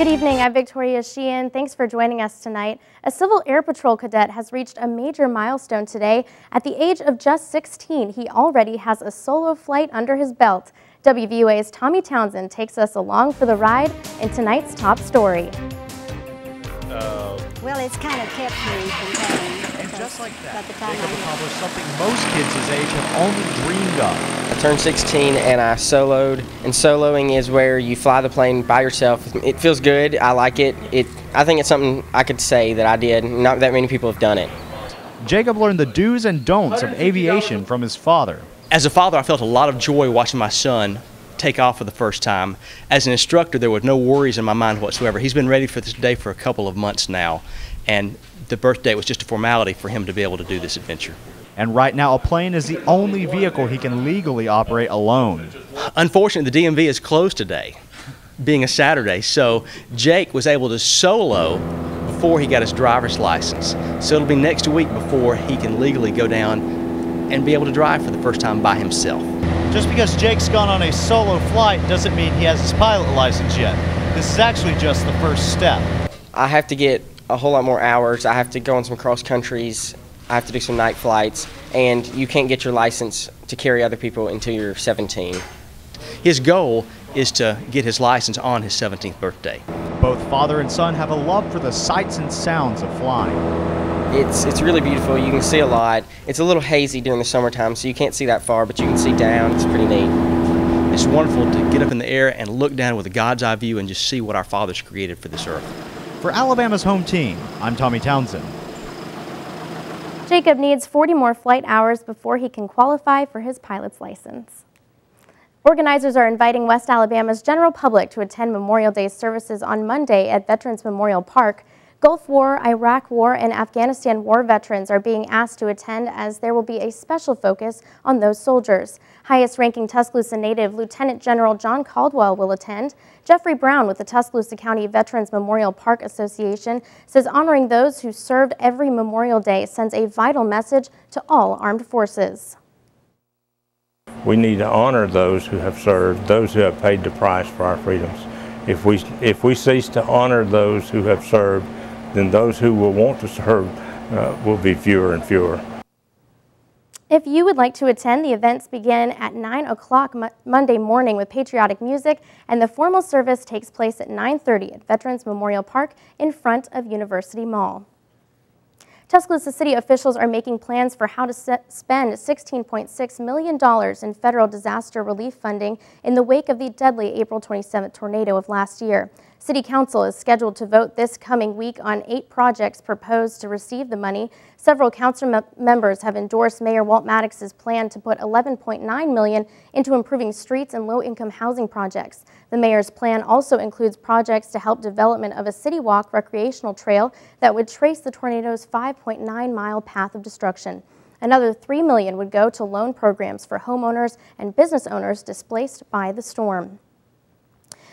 Good evening, I'm Victoria Sheehan. Thanks for joining us tonight. A Civil Air Patrol cadet has reached a major milestone today. At the age of just 16, he already has a solo flight under his belt. WVUA's Tommy Townsend takes us along for the ride in tonight's top story. Well, it's kind of kept me contained. And just like that, Jacob accomplished something most kids his age have only dreamed of. I turned 16 and I soloed, and soloing is where you fly the plane by yourself. It feels good. I like it. I think it's something I could say that I did. Not that many people have done it. Jacob learned the do's and don'ts of aviation from his father. As a father, I felt a lot of joy watching my son take off for the first time. As an instructor, there were no worries in my mind whatsoever. He's been ready for this day for a couple of months now, and the birthday was just a formality for him to be able to do this adventure. And right now, a plane is the only vehicle he can legally operate alone. Unfortunately, the DMV is closed today, being a Saturday, so Jake was able to solo before he got his driver's license. So it'll be next week before he can legally go down and be able to drive for the first time by himself. Just because Jake's gone on a solo flight doesn't mean he has his pilot license yet. This is actually just the first step. I have to get a whole lot more hours. I have to go on some cross countries. I have to do some night flights, and you can't get your license to carry other people until you're 17. His goal is to get his license on his 17th birthday. Both father and son have a love for the sights and sounds of flying. It's really beautiful. You can see a lot. It's a little hazy during the summertime, so you can't see that far, but you can see down. It's pretty neat. It's wonderful to get up in the air and look down with a God's eye view and just see what our Father's created for this earth. For Alabama's home team, I'm Tommy Townsend. Jacob needs 40 more flight hours before he can qualify for his pilot's license. Organizers are inviting West Alabama's general public to attend Memorial Day services on Monday at Veterans Memorial Park. Gulf War, Iraq War, and Afghanistan War veterans are being asked to attend as there will be a special focus on those soldiers. Highest-ranking Tuscaloosa native Lieutenant General John Caldwell will attend. Jeffrey Brown with the Tuscaloosa County Veterans Memorial Park Association says honoring those who served every Memorial Day sends a vital message to all armed forces. We need to honor those who have served, those who have paid the price for our freedoms. If we cease to honor those who have served, then those who will want to serve will be fewer and fewer. If you would like to attend, the events begin at 9 o'clock Monday morning with patriotic music, and the formal service takes place at 9:30 at Veterans Memorial Park in front of University Mall. Tuscaloosa City officials are making plans for how to spend $16.6 million in federal disaster relief funding in the wake of the deadly April 27th tornado of last year. City Council is scheduled to vote this coming week on 8 projects proposed to receive the money. Several council members have endorsed Mayor Walt Maddox's plan to put $11.9 million into improving streets and low-income housing projects. The mayor's plan also includes projects to help development of a City Walk recreational trail that would trace the tornado's 5.9-mile path of destruction. Another $3 million would go to loan programs for homeowners and business owners displaced by the storm.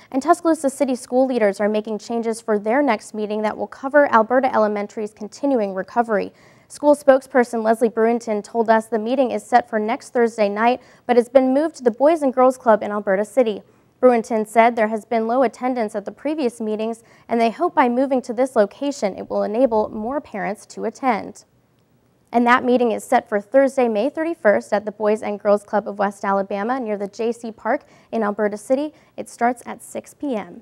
And Tuscaloosa City school leaders are making changes for their next meeting that will cover Alberta Elementary's continuing recovery. School spokesperson Leslie Bruinton told us the meeting is set for next Thursday night, but it's been moved to the Boys and Girls Club in Alberta City. Bruinton said there has been low attendance at the previous meetings, and they hope by moving to this location it will enable more parents to attend. And that meeting is set for Thursday, May 31st at the Boys and Girls Club of West Alabama near the J.C. Park in Alberta City. It starts at 6 p.m.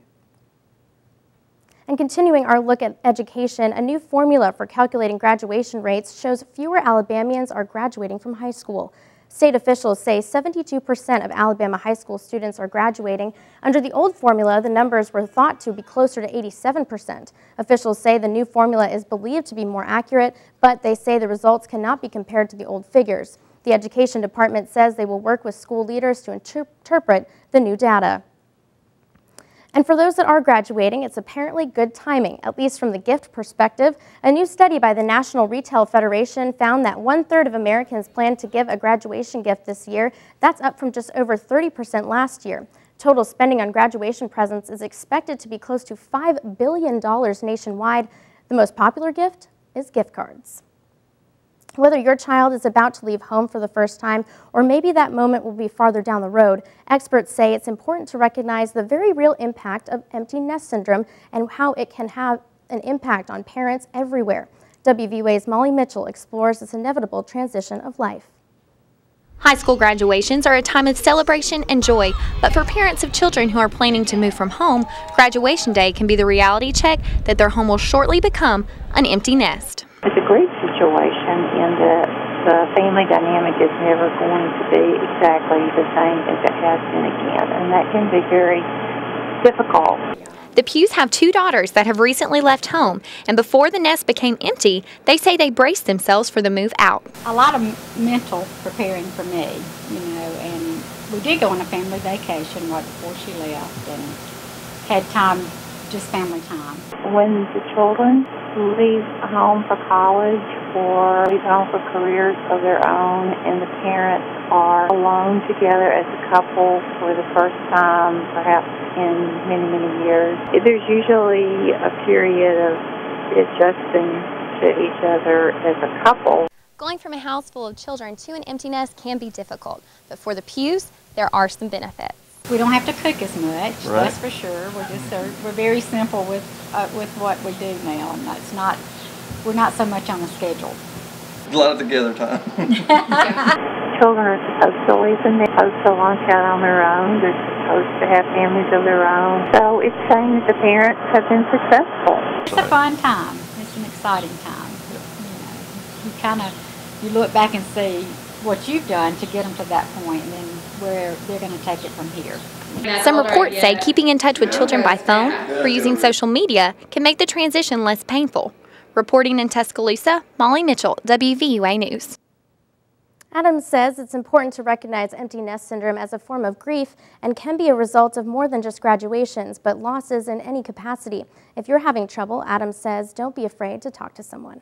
And continuing our look at education, a new formula for calculating graduation rates shows fewer Alabamians are graduating from high school. State officials say 72% of Alabama high school students are graduating. Under the old formula, the numbers were thought to be closer to 87%. Officials say the new formula is believed to be more accurate, but they say the results cannot be compared to the old figures. The Education Department says they will work with school leaders to interpret the new data. And for those that are graduating, it's apparently good timing, at least from the gift perspective. A new study by the National Retail Federation found that 1/3 of Americans plan to give a graduation gift this year. That's up from just over 30% last year. Total spending on graduation presents is expected to be close to $5 billion nationwide. The most popular gift is gift cards. Whether your child is about to leave home for the first time, or maybe that moment will be farther down the road, experts say it's important to recognize the very real impact of empty nest syndrome and how it can have an impact on parents everywhere. WVUA's Molly Mitchell explores this inevitable transition of life. High school graduations are a time of celebration and joy, but for parents of children who are planning to move from home, graduation day can be the reality check that their home will shortly become an empty nest. It's a great situation in that the family dynamic is never going to be exactly the same as it has been again, and that can be very difficult. The Pughs have 2 daughters that have recently left home, and before the nest became empty, they say they braced themselves for the move out. A lot of mental preparing for me, and we did go on a family vacation right before she left and had time, just family time. When the children leave home for college or leave home for careers of their own and the parents are alone together as a couple for the first time, perhaps in many, many years, there's usually a period of adjusting to each other as a couple. Going from a house full of children to an empty nest can be difficult, but for the Pughs, there are some benefits. We don't have to cook as much, Right. that's for sure. We're very simple with what we do now, and we're not so much on a schedule. A lot of together time. Children are supposed to leave and they're supposed to launch out on their own. They're supposed to have families of their own. So it's saying that the parents have been successful. It's a fun time. It's an exciting time. You look back and see what you've done to get them to that point, and then where they're going to take it from here. Some reports say keeping in touch with children by phone or using social media can make the transition less painful. Reporting in Tuscaloosa, Molly Mitchell, WVUA News. Adams says it's important to recognize empty nest syndrome as a form of grief and can be a result of more than just graduations, but losses in any capacity. If you're having trouble, Adams says, don't be afraid to talk to someone.